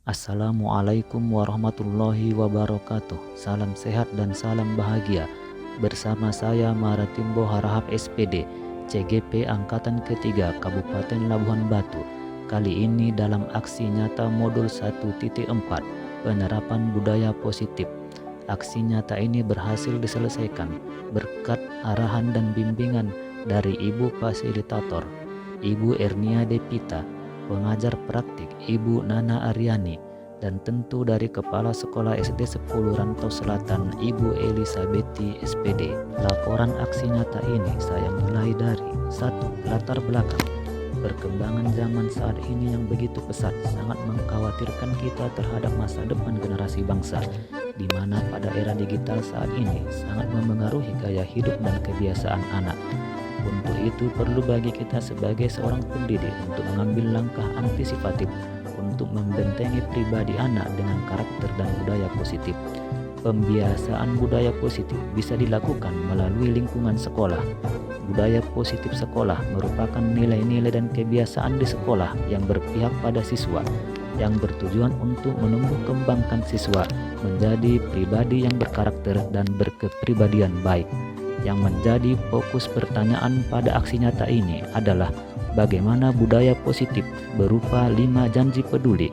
Assalamualaikum warahmatullahi wabarakatuh. Salam sehat dan salam bahagia. Bersama saya Maratimbo Harahap SPD, CGP Angkatan Ketiga Kabupaten Labuhan Batu. Kali ini dalam aksi nyata modul 1.4 penerapan budaya positif. Aksi nyata ini berhasil diselesaikan berkat arahan dan bimbingan dari Ibu Fasilitator, Ibu Ernia Depita, pengajar praktik Ibu Nana Aryani, dan tentu dari Kepala Sekolah SD 10 Rantau Selatan Ibu Elisabeti SPD. Laporan aksi nyata ini saya mulai dari 1. Latar belakang. Perkembangan zaman saat ini yang begitu pesat sangat mengkhawatirkan kita terhadap masa depan generasi bangsa, di mana pada era digital saat ini sangat memengaruhi gaya hidup dan kebiasaan anak. Untuk itu perlu bagi kita sebagai seorang pendidik untuk mengambil langkah antisipatif untuk membentengi pribadi anak dengan karakter dan budaya positif. Pembiasaan budaya positif bisa dilakukan melalui lingkungan sekolah. Budaya positif sekolah merupakan nilai-nilai dan kebiasaan di sekolah yang berpihak pada siswa, yang bertujuan untuk menumbuh kembangkan siswa menjadi pribadi yang berkarakter dan berkepribadian baik. Yang menjadi fokus pertanyaan pada aksi nyata ini adalah bagaimana budaya positif berupa 5 janji peduli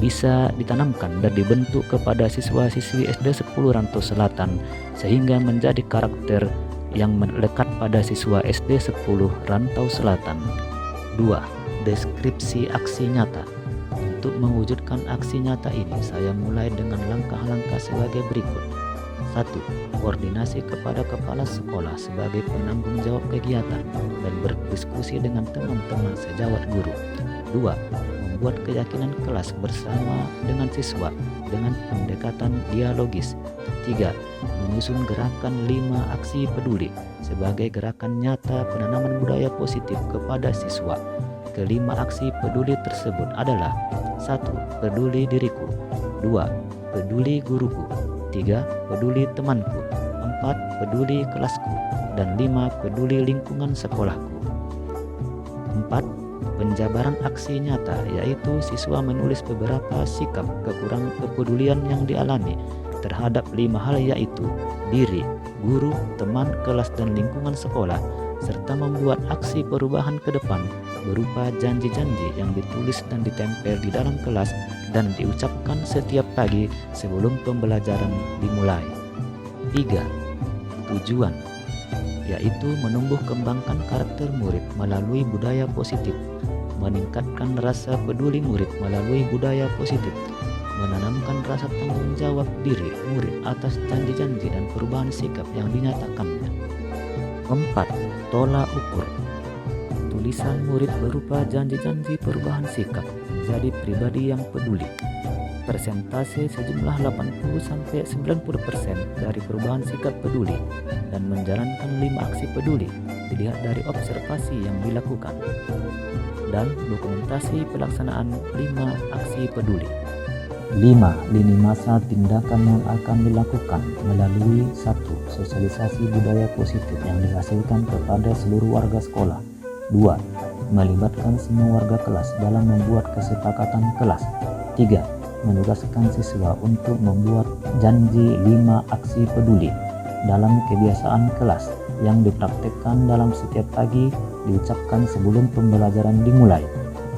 bisa ditanamkan dan dibentuk kepada siswa-siswi SD 10 Rantau Selatan sehingga menjadi karakter yang melekat pada siswa SD 10 Rantau Selatan. 2. Deskripsi aksi nyata. Untuk mewujudkan aksi nyata ini saya mulai dengan langkah-langkah sebagai berikut. 1. Koordinasi kepada kepala sekolah sebagai penanggung jawab kegiatan dan berdiskusi dengan teman-teman sejawat guru. 2. Membuat keyakinan kelas bersama dengan siswa dengan pendekatan dialogis. 3. Menyusun gerakan 5 aksi peduli sebagai gerakan nyata penanaman budaya positif kepada siswa. Kelima aksi peduli tersebut adalah 1. Peduli diriku. 2. Peduli guruku. 3. Peduli temanku. 4. Peduli kelasku. Dan 5. Peduli lingkungan sekolahku. 4. Penjabaran aksi nyata, yaitu siswa menulis beberapa sikap kekurang kepedulian yang dialami terhadap 5 hal, yaitu diri, guru, teman, kelas, dan lingkungan sekolah, serta membuat aksi perubahan ke depan berupa janji-janji yang ditulis dan ditempel di dalam kelas dan diucapkan setiap pagi sebelum pembelajaran dimulai. 3. Tujuan, yaitu menumbuh kembangkan karakter murid melalui budaya positif, meningkatkan rasa peduli murid melalui budaya positif, menanamkan rasa tanggung jawab diri murid atas janji-janji dan perubahan sikap yang dinyatakannya. 4. Tolak ukur. Tulisan murid berupa janji-janji perubahan sikap menjadi pribadi yang peduli. Persentase sejumlah 80-90% dari perubahan sikap peduli dan menjalankan 5 aksi peduli dilihat dari observasi yang dilakukan dan dokumentasi pelaksanaan 5 aksi peduli. 5. Lini masa tindakan yang akan dilakukan melalui 1. Sosialisasi budaya positif yang dihasilkan kepada seluruh warga sekolah. 2. Melibatkan semua warga kelas dalam membuat kesepakatan kelas. 3. Menugaskan siswa untuk membuat janji 5 aksi peduli dalam kebiasaan kelas yang dipraktikkan dalam setiap pagi diucapkan sebelum pembelajaran dimulai.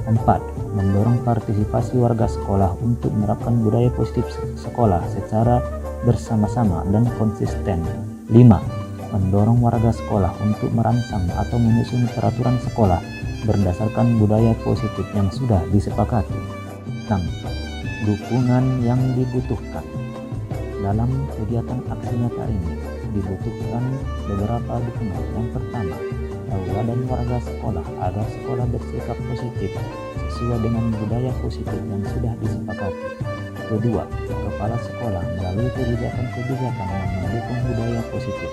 4. Mendorong partisipasi warga sekolah untuk menerapkan budaya positif sekolah secara bersama-sama dan konsisten. 5. Mendorong warga sekolah untuk merancang atau menyusun peraturan sekolah berdasarkan budaya positif yang sudah disepakati. 6. Dukungan yang dibutuhkan. Dalam kegiatan aksi nyata ini dibutuhkan beberapa dukungan. Yang pertama, tauladan warga sekolah agar sekolah bersikap positif sesuai dengan budaya positif yang sudah disepakati. Kedua, kepala sekolah melalui kebijakan-kebijakan yang mendukung budaya positif.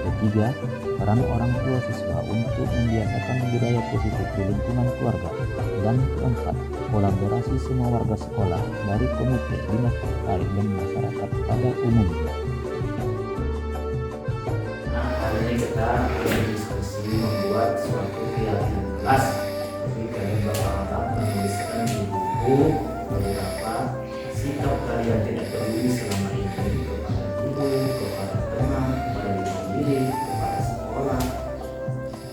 Ketiga, peran orang tua siswa untuk membiasakan budaya positif di lingkungan keluarga. Dan keempat, kolaborasi semua warga sekolah dari komite, dinas terkait, dan masyarakat pada umumnya. Hari ini kita berdiskusi membuat suatu kegiatan kelas. Jadi kalian bakal menuliskan di buku beberapa kalian tidak peduli selama ini kepada guru, kepada teman, kepada diri sendiri, kepada sekolah.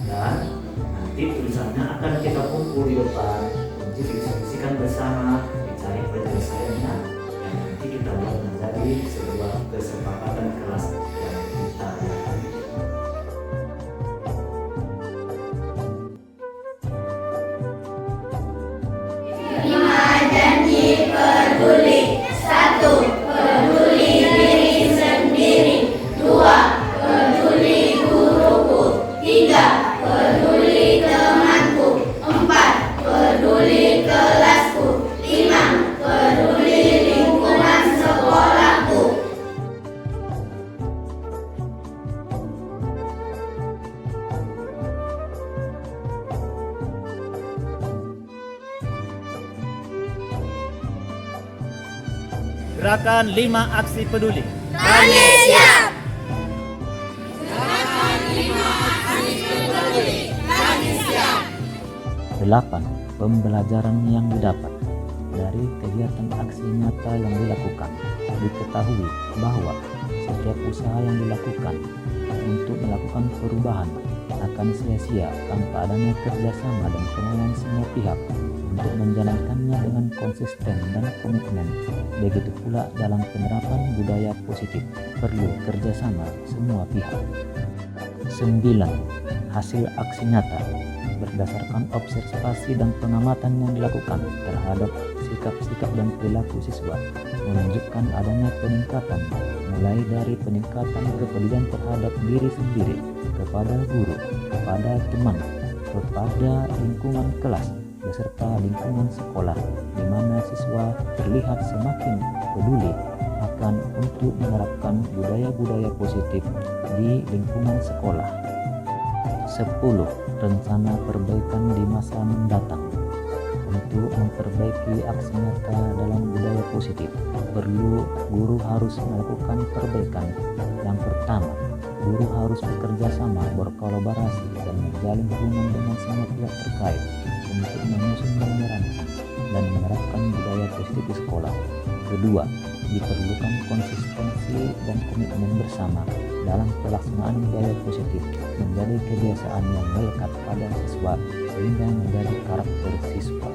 Dan nanti tulisannya akan kita kumpul di depan untuk didiskusikan bersama, dicari penyelesaiannya, dan nanti kita buat menjadi sebuah kesepakatan kelas yang kita lakukan. Janji peduli. 1. Peduli diri sendiri. 2. Peduli guruku. 3. Peduli temanku. 4. Peduli kelasku. 5. Peduli lingkungan sekolahku. Gerakan 5 Aksi Peduli. Kami siap. 8. Pembelajaran yang didapat dari kegiatan aksi nyata yang dilakukan. Diketahui bahwa setiap usaha yang dilakukan untuk melakukan perubahan akan sia-sia tanpa adanya kerjasama dan kemauan semua pihak untuk menjalankannya dengan konsisten dan komitmen. Begitu pula dalam penerapan budaya positif, perlu kerjasama semua pihak. 9. Hasil aksi nyata berdasarkan observasi dan pengamatan yang dilakukan terhadap sikap-sikap dan perilaku siswa menunjukkan adanya peningkatan, mulai dari peningkatan kepedulian terhadap diri sendiri, kepada guru, kepada teman, kepada lingkungan kelas, beserta lingkungan sekolah, di mana siswa terlihat semakin peduli akan untuk menerapkan budaya-budaya positif di lingkungan sekolah. 10. Rencana perbaikan di masa mendatang. Untuk memperbaiki aksi nyata dalam budaya positif, perlu guru harus melakukan perbaikan. Yang pertama, guru harus bekerja sama, berkolaborasi, dan menjalin hubungan dengan semua pihak terkait untuk menyusun dan merancang dan menerapkan budaya positif di sekolah. Kedua, diperlukan konsistensi dan komitmen bersama dalam pelaksanaan budaya positif menjadi kebiasaan yang melekat pada siswa sehingga menjadi karakter siswa.